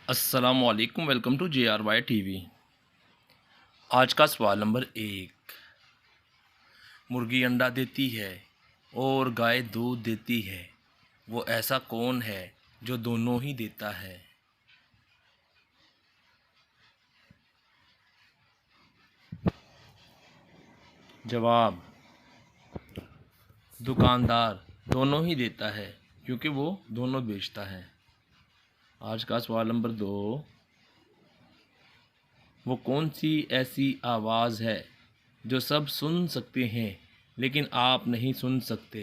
अस्सलामुअलैकुम, welcome to JRY TV। आज का सवाल नंबर 1। मुर्गी अंडा देती है और गाय दूध देती है, वो ऐसा कौन है जो दोनों ही देता है? जवाब, दुकानदार दोनों ही देता है क्योंकि वो दोनों बेचता है। आज का सवाल नंबर 2। वो कौन सी ऐसी आवाज़ है जो सब सुन सकते हैं लेकिन आप नहीं सुन सकते?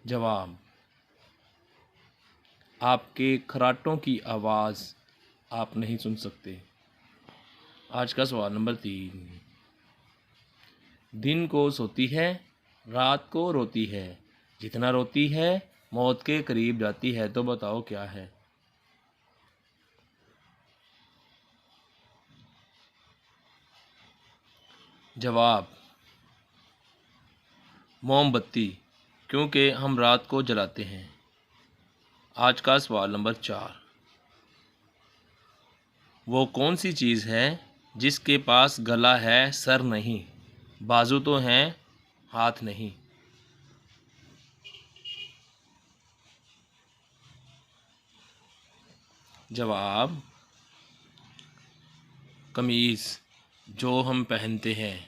जवाब, आपके खर्राटों की आवाज़ आप नहीं सुन सकते। आज का सवाल नंबर 3। दिन को सोती है, रात को रोती है, जितना रोती है मौत के करीब जाती है, तो बताओ क्या है? जवाब, मोमबत्ती, क्योंकि हम रात को जलाते हैं। आज का सवाल नंबर 4। वो कौन सी चीज़ है जिसके पास गला है सर नहीं, बाजू तो हैं हाथ नहीं? जवाब, कमीज़, जो हम पहनते हैं।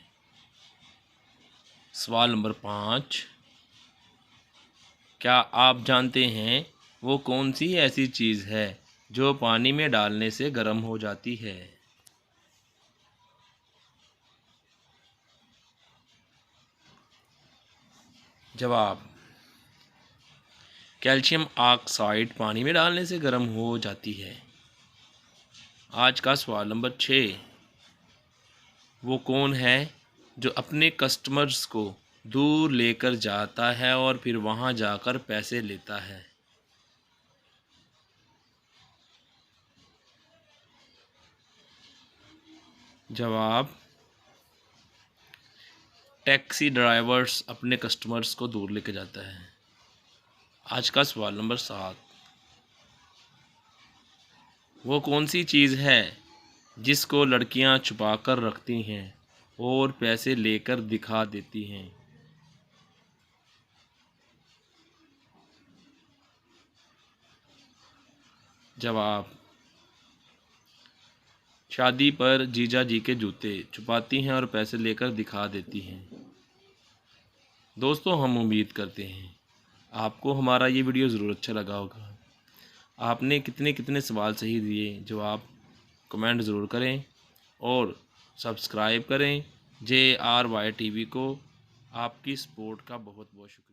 सवाल नंबर 5। क्या आप जानते हैं वो कौन सी ऐसी चीज़ है जो पानी में डालने से गर्म हो जाती है? जवाब, कैल्शियम ऑक्साइड पानी में डालने से गर्म हो जाती है। आज का सवाल नंबर 6। वो कौन है जो अपने कस्टमर्स को दूर लेकर जाता है और फिर वहाँ जाकर पैसे लेता है? जवाब, टैक्सी ड्राइवर्स अपने कस्टमर्स को दूर लेकर जाता है। आज का सवाल नंबर 7। वो कौन सी चीज़ है जिसको लड़कियां छुपा कर रखती हैं और पैसे लेकर दिखा देती हैं? जवाब, शादी पर जीजा जी के जूते छुपाती हैं और पैसे लेकर दिखा देती हैं। दोस्तों, हम उम्मीद करते हैं आपको हमारा ये वीडियो ज़रूर अच्छा लगा होगा। आपने कितने कितने सवाल सही दिए, जवाब कमेंट ज़रूर करें और सब्सक्राइब करें JRY TV को। आपकी सपोर्ट का बहुत बहुत शुक्रिया।